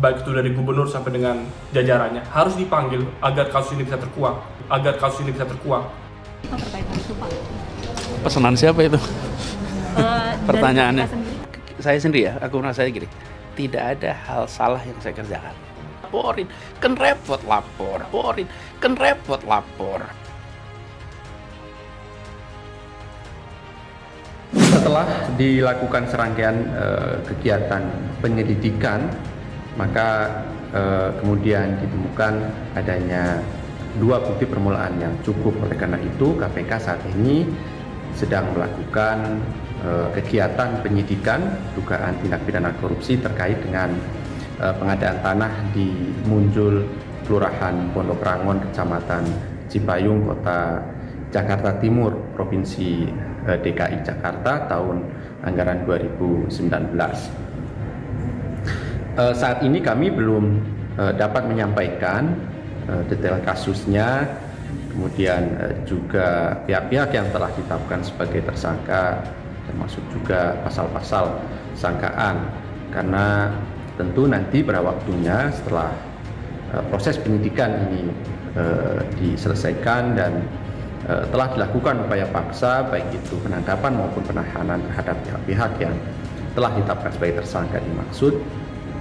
baik itu dari gubernur sampai dengan jajarannya, harus dipanggil agar kasus ini bisa terkuak. Terkait hal itu, Pak. Pesanan siapa itu? Pertanyaannya. Dari Saya sendiri ya, aku merasa gini, tidak ada hal salah yang saya kerjakan. Laporin, kan repot lapor. Setelah dilakukan serangkaian kegiatan penyelidikan, maka kemudian ditemukan adanya 2 bukti permulaan yang cukup. Oleh karena itu, KPK saat ini sedang melakukan kegiatan penyidikan dugaan tindak pidana korupsi terkait dengan pengadaan tanah di Munjul, Kelurahan Pondok Rangon, Kecamatan Cipayung, Kota Jakarta Timur, Provinsi DKI Jakarta tahun anggaran 2019. Saat ini kami belum dapat menyampaikan detail kasusnya, kemudian juga pihak-pihak yang telah ditetapkan sebagai tersangka, termasuk juga pasal-pasal sangkaan, karena tentu nanti pada waktunya setelah proses penyidikan ini diselesaikan dan telah dilakukan upaya paksa, baik itu penangkapan maupun penahanan terhadap pihak-pihak yang telah ditetapkan sebagai tersangka dimaksud,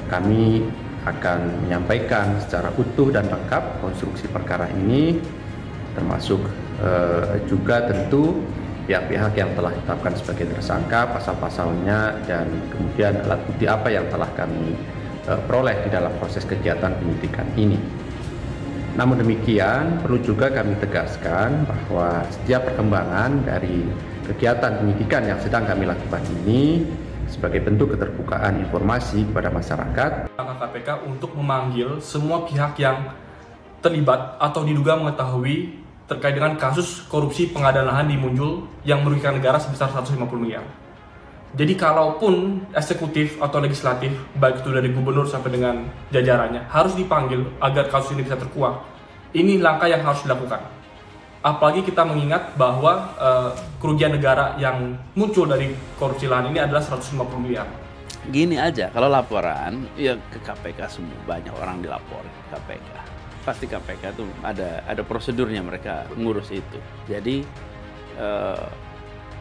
kami akan menyampaikan secara utuh dan lengkap konstruksi perkara ini, termasuk juga tentu pihak-pihak yang telah ditetapkan sebagai tersangka, pasal-pasalnya, dan kemudian alat bukti apa yang telah kami peroleh di dalam proses kegiatan penyidikan ini. Namun demikian, perlu juga kami tegaskan bahwa setiap perkembangan dari kegiatan penyidikan yang sedang kami lakukan ini sebagai bentuk keterbukaan informasi kepada masyarakat. KPK untuk memanggil semua pihak yang terlibat atau diduga mengetahui terkait dengan kasus korupsi pengadaan lahan di Munjul yang merugikan negara sebesar 150 miliar. Jadi kalaupun eksekutif atau legislatif, baik itu dari gubernur sampai dengan jajarannya, harus dipanggil agar kasus ini bisa terkuak. Ini langkah yang harus dilakukan. Apalagi kita mengingat bahwa kerugian negara yang muncul dari korupsi lahan ini adalah 150 miliar. Gini aja, kalau laporan ya ke KPK semua, banyak orang dilaporin ke KPK. Pasti KPK tuh ada prosedurnya mereka ngurus itu. Jadi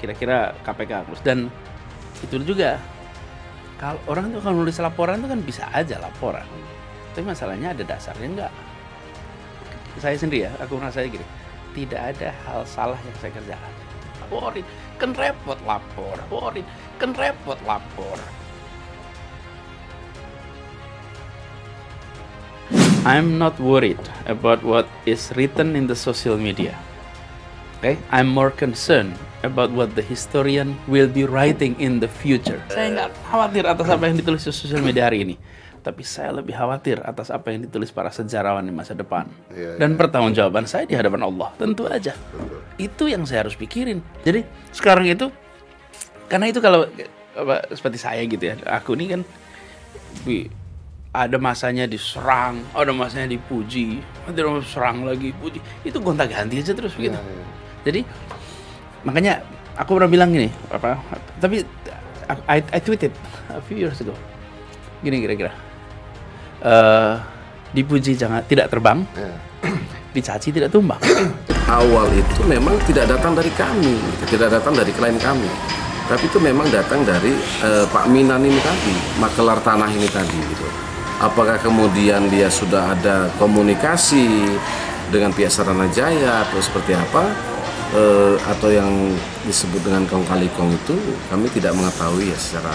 kira-kira KPK ngurus. Dan itu juga, kalau orang tuh kalau nulis laporan tuh kan bisa aja laporan. Tapi masalahnya ada dasarnya enggak. Saya sendiri ya, aku merasa gini, tidak ada hal salah yang saya kerjakan. Laporin, kan repot lapor. I'm not worried about what is written in the social media. Okay, I'm more concerned about what the historian will be writing in the future. Saya nggak khawatir atas apa yang ditulis di sosial media hari ini, tapi saya lebih khawatir atas apa yang ditulis para sejarawan di masa depan. Dan pertanggungjawaban saya di hadapan Allah, tentu aja. Itu yang saya harus pikirin. Jadi sekarang itu, karena itu kalau seperti saya gitu ya, aku ini kan ada masanya diserang, ada masanya dipuji, nanti serang lagi, puji. Itu gonta-ganti aja terus begitu. Jadi makanya aku pernah bilang gini, tapi I tweeted a few years ago. Gini kira-kira. Dipuji tidak terbang, dicaci tidak tumbang. Awal itu memang tidak datang dari kami, tidak datang dari klien kami, tapi itu memang datang dari Pak Minan ini tadi, makelar tanah ini tadi gitu. Apakah kemudian dia sudah ada komunikasi dengan pihak Saranajaya atau seperti apa, atau yang disebut dengan kong kali kong itu kami tidak mengetahui ya secara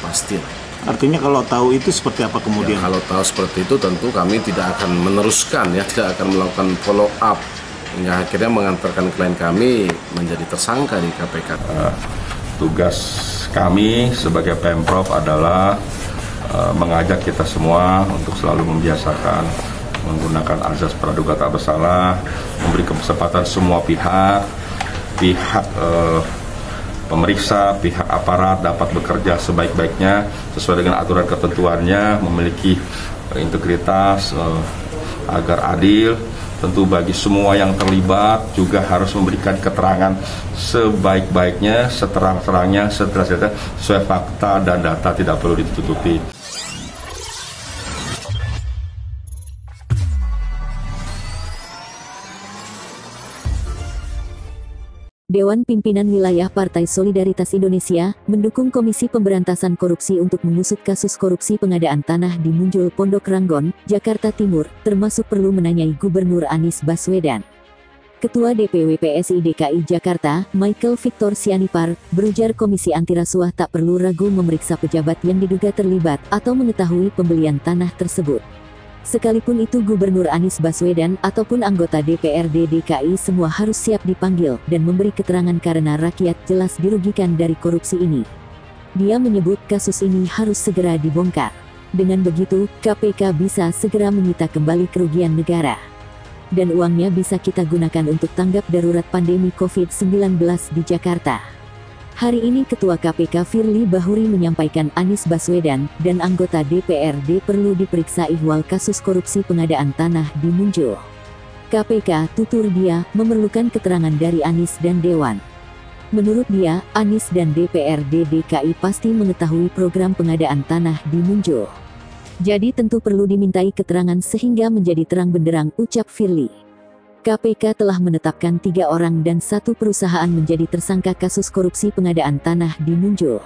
pasti. Artinya kalau tahu itu seperti apa kemudian? Ya, kalau tahu seperti itu tentu kami tidak akan meneruskan ya, tidak akan melakukan follow up hingga akhirnya mengantarkan klien kami menjadi tersangka di KPK. Tugas kami sebagai Pemprov adalah mengajak kita semua untuk selalu membiasakan menggunakan azas praduga tak bersalah, memberi kesempatan semua pihak pemeriksa, pihak aparat dapat bekerja sebaik-baiknya sesuai dengan aturan ketentuannya, memiliki integritas agar adil. Tentu bagi semua yang terlibat juga harus memberikan keterangan sebaik-baiknya, seterang-terangnya, sesuai fakta dan data, tidak perlu ditutupi. Dewan Pimpinan Wilayah Partai Solidaritas Indonesia mendukung Komisi Pemberantasan Korupsi untuk mengusut kasus korupsi pengadaan tanah di Munjul Pondok Ranggon, Jakarta Timur, termasuk perlu menanyai Gubernur Anies Baswedan. Ketua DPW PSI DKI Jakarta, Michael Victor Sianipar, berujar Komisi Anti Rasuah tak perlu ragu memeriksa pejabat yang diduga terlibat atau mengetahui pembelian tanah tersebut. Sekalipun itu Gubernur Anies Baswedan ataupun anggota DPRD DKI semua harus siap dipanggil dan memberi keterangan karena rakyat jelas dirugikan dari korupsi ini. Dia menyebut kasus ini harus segera dibongkar. Dengan begitu, KPK bisa segera menyita kembali kerugian negara. Dan uangnya bisa kita gunakan untuk tanggap darurat pandemi COVID-19 di Jakarta. Hari ini Ketua KPK Firly Bahuri menyampaikan Anies Baswedan dan anggota DPRD perlu diperiksa ihwal kasus korupsi pengadaan tanah di Munjul. KPK, tutur dia, memerlukan keterangan dari Anies dan Dewan. Menurut dia, Anies dan DPRD DKI pasti mengetahui program pengadaan tanah di Munjul. Jadi tentu perlu dimintai keterangan sehingga menjadi terang benderang, ucap Firly. KPK telah menetapkan 3 orang dan 1 perusahaan menjadi tersangka kasus korupsi pengadaan tanah di Munjul.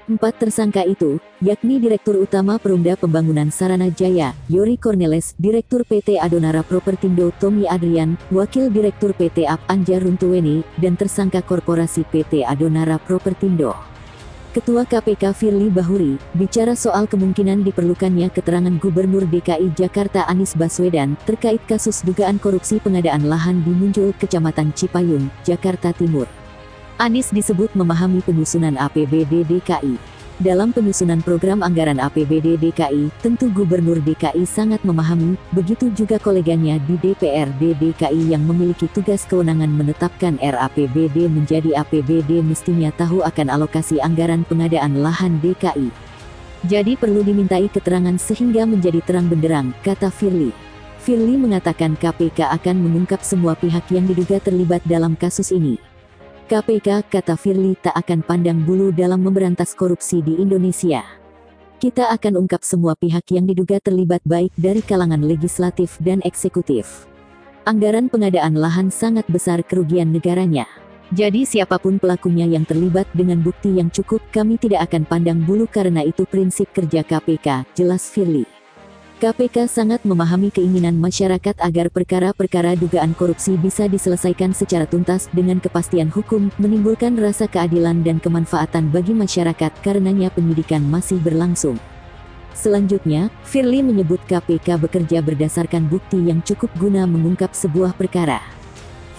4 tersangka itu, yakni Direktur Utama Perumda Pembangunan Sarana Jaya, Yori Cornelis, Direktur PT Adonara Propertindo Tommy Adrian, Wakil Direktur PT AP Anja Runtuweni, dan tersangka Korporasi PT Adonara Propertindo. Ketua KPK Firly Bahuri bicara soal kemungkinan diperlukannya keterangan Gubernur DKI Jakarta Anies Baswedan terkait kasus dugaan korupsi pengadaan lahan di Munjul, Kecamatan Cipayung, Jakarta Timur. Anies disebut memahami penyusunan APBD DKI. Dalam penyusunan program anggaran APBD DKI, tentu Gubernur DKI sangat memahami, begitu juga koleganya di DPRD DKI yang memiliki tugas kewenangan menetapkan RAPBD menjadi APBD mestinya tahu akan alokasi anggaran pengadaan lahan DKI. Jadi perlu dimintai keterangan sehingga menjadi terang benderang, kata Firly. Firly mengatakan KPK akan mengungkap semua pihak yang diduga terlibat dalam kasus ini. KPK, kata Firly, tak akan pandang bulu dalam memberantas korupsi di Indonesia. Kita akan ungkap semua pihak yang diduga terlibat baik dari kalangan legislatif dan eksekutif. Anggaran pengadaan lahan sangat besar kerugian negaranya. Jadi siapapun pelakunya yang terlibat dengan bukti yang cukup, kami tidak akan pandang bulu karena itu prinsip kerja KPK, jelas Firly. KPK sangat memahami keinginan masyarakat agar perkara-perkara dugaan korupsi bisa diselesaikan secara tuntas dengan kepastian hukum, menimbulkan rasa keadilan dan kemanfaatan bagi masyarakat karenanya penyidikan masih berlangsung. Selanjutnya, Firly menyebut KPK bekerja berdasarkan bukti yang cukup guna mengungkap sebuah perkara.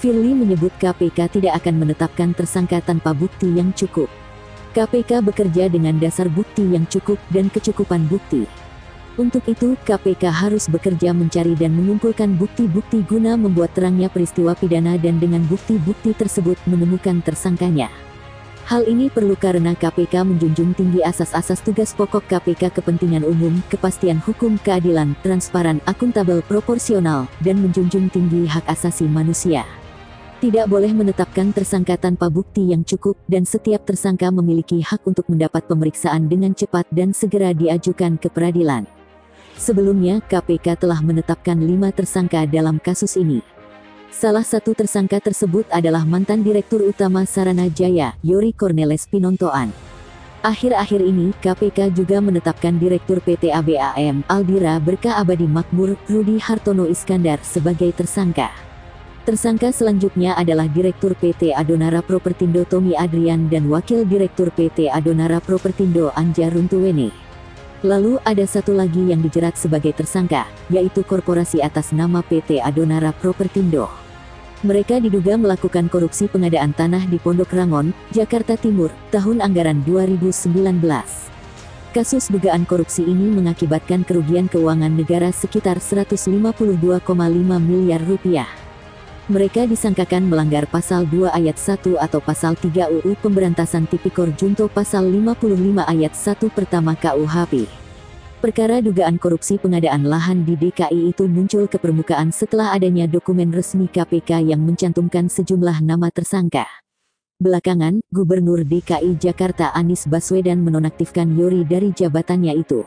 Firly menyebut KPK tidak akan menetapkan tersangka tanpa bukti yang cukup. KPK bekerja dengan dasar bukti yang cukup dan kecukupan bukti. Untuk itu, KPK harus bekerja mencari dan mengumpulkan bukti-bukti guna membuat terangnya peristiwa pidana dan dengan bukti-bukti tersebut menemukan tersangkanya. Hal ini perlu karena KPK menjunjung tinggi asas-asas tugas pokok KPK, kepentingan umum, kepastian hukum, keadilan, transparan, akuntabel, proporsional, dan menjunjung tinggi hak asasi manusia. Tidak boleh menetapkan tersangka tanpa bukti yang cukup dan setiap tersangka memiliki hak untuk mendapat pemeriksaan dengan cepat dan segera diajukan ke peradilan. Sebelumnya, KPK telah menetapkan 5 tersangka dalam kasus ini. Salah satu tersangka tersebut adalah mantan Direktur Utama Sarana Jaya, Yori Cornelis Pinontoan. Akhir-akhir ini, KPK juga menetapkan Direktur PT ABAM, Aldira Berkah Abadi Makmur, Rudi Hartono Iskandar sebagai tersangka. Tersangka selanjutnya adalah Direktur PT Adonara Propertindo Tommy Adrian dan Wakil Direktur PT Adonara Propertindo Anja Runtuweni. Lalu ada satu lagi yang dijerat sebagai tersangka, yaitu korporasi atas nama PT Adonara Propertindo. Mereka diduga melakukan korupsi pengadaan tanah di Pondok Rangon, Jakarta Timur, tahun anggaran 2019. Kasus dugaan korupsi ini mengakibatkan kerugian keuangan negara sekitar 152,5 miliar rupiah. Mereka disangkakan melanggar Pasal 2 Ayat 1 atau Pasal 3 UU Pemberantasan Tipikor Junto Pasal 55 Ayat 1 Pertama KUHP. Perkara dugaan korupsi pengadaan lahan di DKI itu muncul ke permukaan setelah adanya dokumen resmi KPK yang mencantumkan sejumlah nama tersangka. Belakangan, Gubernur DKI Jakarta Anies Baswedan menonaktifkan Yori dari jabatannya itu.